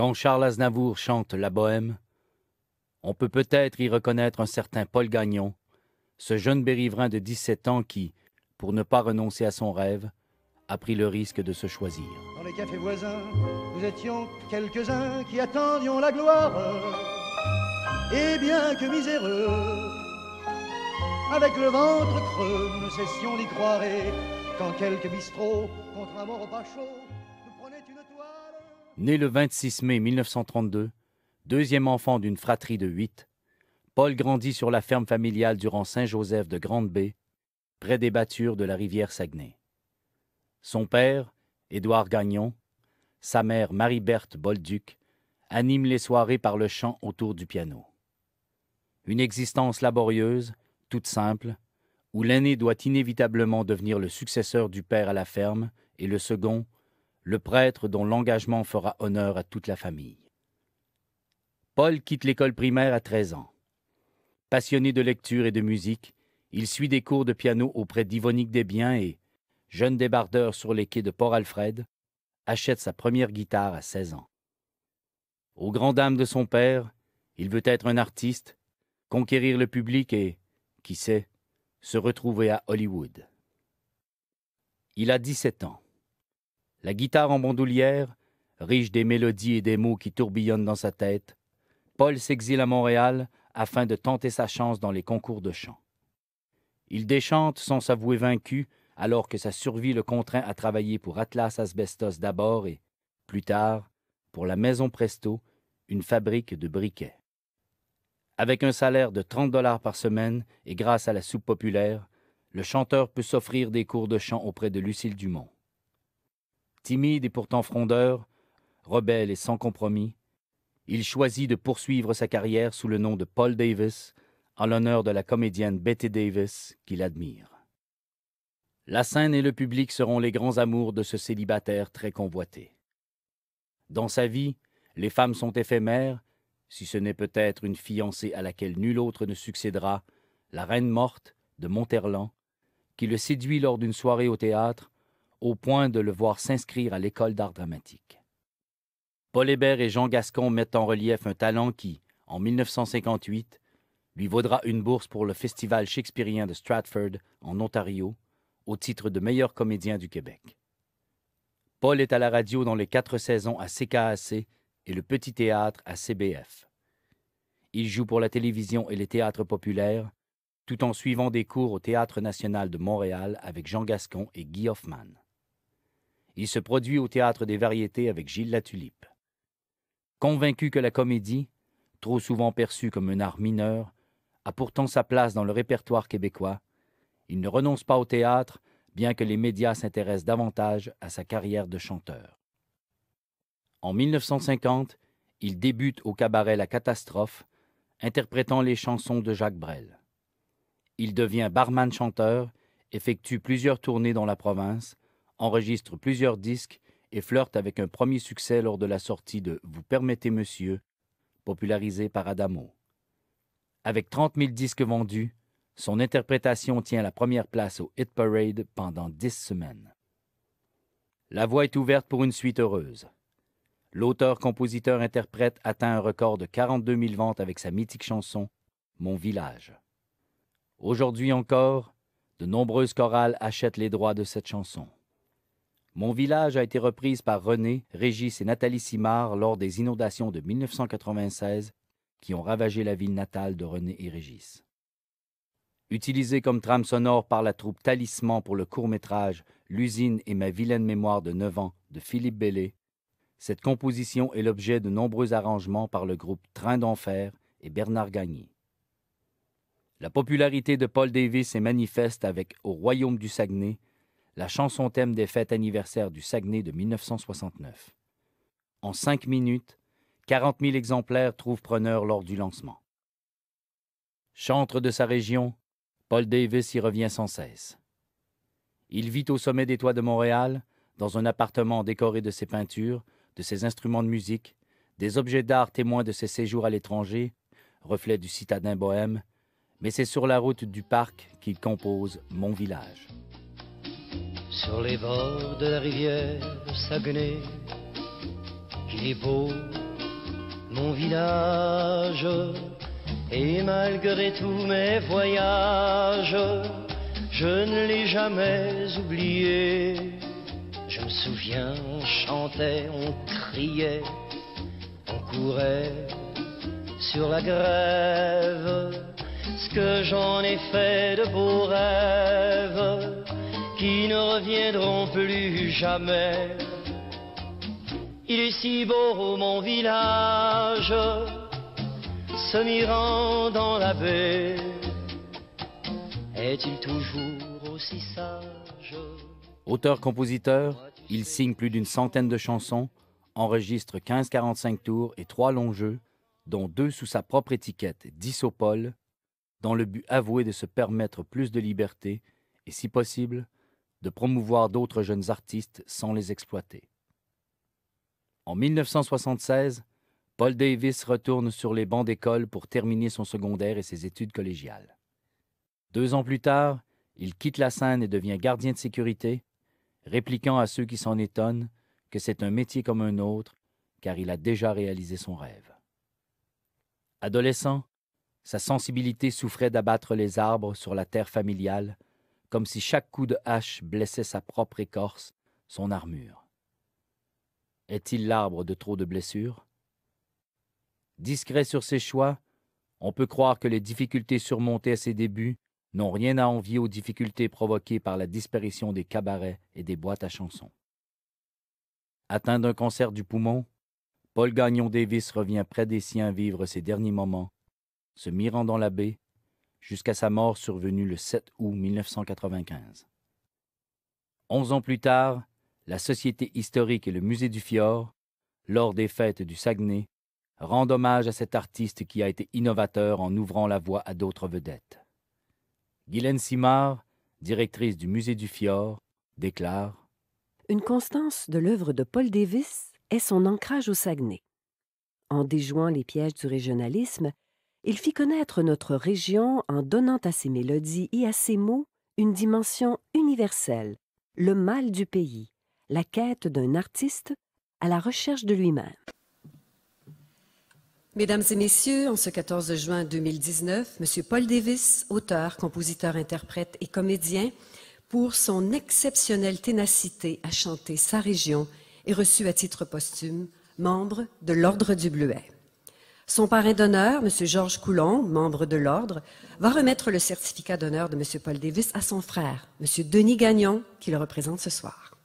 Quand Charles Aznavour chante La Bohème, on peut peut-être y reconnaître un certain Paul Gagnon, ce jeune bérivrin de 17 ans qui, pour ne pas renoncer à son rêve, a pris le risque de se choisir. Dans les cafés voisins, nous étions quelques-uns qui attendions la gloire. Et bien que miséreux, avec le ventre creux, nous ne cessions d'y croire. Et quand quelques bistrots, contre un mort au pas chaud, nous prenaient une toile. Né le 26 mai 1932, deuxième enfant d'une fratrie de 8, Paul grandit sur la ferme familiale du rang Saint-Joseph de Grande-Baie, près des battures de la rivière Saguenay. Son père, Édouard Gagnon, sa mère, Marie-Berthe Bolduc, animent les soirées par le chant autour du piano. Une existence laborieuse, toute simple, où l'aîné doit inévitablement devenir le successeur du père à la ferme et le second, le prêtre dont l'engagement fera honneur à toute la famille. Paul quitte l'école primaire à 13 ans. Passionné de lecture et de musique, il suit des cours de piano auprès d'Yvonique Desbiens et, jeune débardeur sur les quais de Port-Alfred, achète sa première guitare à 16 ans. Aux grandes dames de son père, il veut être un artiste, conquérir le public et, qui sait, se retrouver à Hollywood. Il a 17 ans. La guitare en bandoulière, riche des mélodies et des mots qui tourbillonnent dans sa tête, Paul s'exile à Montréal afin de tenter sa chance dans les concours de chant. Il déchante sans s'avouer vaincu, alors que sa survie le contraint à travailler pour Atlas Asbestos d'abord et, plus tard, pour la Maison Presto, une fabrique de briquets. Avec un salaire de 30 $ par semaine et grâce à la soupe populaire, le chanteur peut s'offrir des cours de chant auprès de Lucille Dumont. Timide et pourtant frondeur, rebelle et sans compromis, il choisit de poursuivre sa carrière sous le nom de Paul Davis, en l'honneur de la comédienne Bette Davis, qu'il admire. La scène et le public seront les grands amours de ce célibataire très convoité. Dans sa vie, les femmes sont éphémères, si ce n'est peut-être une fiancée à laquelle nul autre ne succédera, la Reine morte de Monterland, qui le séduit lors d'une soirée au théâtre, au point de le voir s'inscrire à l'école d'art dramatique. Paul Hébert et Jean Gascon mettent en relief un talent qui, en 1958, lui vaudra une bourse pour le Festival shakespearien de Stratford, en Ontario, au titre de meilleur comédien du Québec. Paul est à la radio dans les 4 saisons à CKAC et le Petit Théâtre à CBF. Il joue pour la télévision et les théâtres populaires, tout en suivant des cours au Théâtre national de Montréal avec Jean Gascon et Guy Hoffman. Il se produit au Théâtre des Variétés avec Gilles Latulippe. Convaincu que la comédie, trop souvent perçue comme un art mineur, a pourtant sa place dans le répertoire québécois, il ne renonce pas au théâtre, bien que les médias s'intéressent davantage à sa carrière de chanteur. En 1950, il débute au cabaret La Catastrophe, interprétant les chansons de Jacques Brel. Il devient barman-chanteur, effectue plusieurs tournées dans la province, enregistre plusieurs disques et flirte avec un premier succès lors de la sortie de « Vous permettez, monsieur », popularisé par Adamo. Avec 30 000 disques vendus, son interprétation tient la première place au Hit Parade pendant 10 semaines. La voie est ouverte pour une suite heureuse. L'auteur-compositeur-interprète atteint un record de 42 000 ventes avec sa mythique chanson « Mon village ». Aujourd'hui encore, de nombreuses chorales achètent les droits de cette chanson. « Mon village » a été reprise par René, Régis et Nathalie Simard lors des inondations de 1996 qui ont ravagé la ville natale de René et Régis. Utilisée comme trame sonore par la troupe Talisman pour le court-métrage « L'usine et ma vilaine mémoire de 9 ans » de Philippe Bellé, cette composition est l'objet de nombreux arrangements par le groupe Train d'Enfer et Bernard Gagné. La popularité de Paul Davis est manifeste avec « Au royaume du Saguenay », la chanson thème des fêtes anniversaires du Saguenay de 1969. En 5 minutes, 40 000 exemplaires trouvent preneur lors du lancement. Chantre de sa région, Paul Davis y revient sans cesse. Il vit au sommet des toits de Montréal, dans un appartement décoré de ses peintures, de ses instruments de musique, des objets d'art témoins de ses séjours à l'étranger, reflet du citadin bohème, mais c'est sur la route du parc qu'il compose « Mon village ». Sur les bords de la rivière Saguenay, il est beau mon village. Et malgré tous mes voyages, je ne l'ai jamais oublié. Je me souviens, on chantait, on criait, on courait sur la grève. Ce que j'en ai fait de beaux rêves qui ne reviendront plus jamais. Il est si beau mon village, se mirant dans la baie. Est-il toujours aussi sage? Auteur-compositeur, il signe plus d'une centaine de chansons, enregistre 15 45 tours et 3 longs jeux, dont 2 sous sa propre étiquette, Dissopol, dans le but avoué de se permettre plus de liberté et, si possible, de promouvoir d'autres jeunes artistes sans les exploiter. En 1976, Paul Davis retourne sur les bancs d'école pour terminer son secondaire et ses études collégiales. 2 ans plus tard, il quitte la scène et devient gardien de sécurité, répliquant à ceux qui s'en étonnent que c'est un métier comme un autre, car il a déjà réalisé son rêve. Adolescent, sa sensibilité souffrait d'abattre les arbres sur la terre familiale, comme si chaque coup de hache blessait sa propre écorce, son armure. Est-il l'arbre de trop de blessures? Discret sur ses choix, on peut croire que les difficultés surmontées à ses débuts n'ont rien à envier aux difficultés provoquées par la disparition des cabarets et des boîtes à chansons. Atteint d'un cancer du poumon, Paul Gagnon Davis revient près des siens vivre ses derniers moments, se mirant dans la baie, jusqu'à sa mort survenue le 7 août 1995. 11 ans plus tard, la Société historique et le Musée du Fjord, lors des fêtes du Saguenay, rendent hommage à cet artiste qui a été innovateur en ouvrant la voie à d'autres vedettes. Guylaine Simard, directrice du Musée du Fjord, déclare « Une constance de l'œuvre de Paul Davis est son ancrage au Saguenay. En déjouant les pièges du régionalisme, il fit connaître notre région en donnant à ses mélodies et à ses mots une dimension universelle, le mal du pays, la quête d'un artiste à la recherche de lui-même. » Mesdames et messieurs, en ce 14 juin 2019, M. Paul Davis, auteur, compositeur, interprète et comédien, pour son exceptionnelle ténacité à chanter sa région, est reçu à titre posthume membre de l'Ordre du Bleuet. Son parrain d'honneur, M. Georges Coulon, membre de l'Ordre, va remettre le certificat d'honneur de M. Paul Davis à son frère, M. Denis Gagnon, qui le représente ce soir.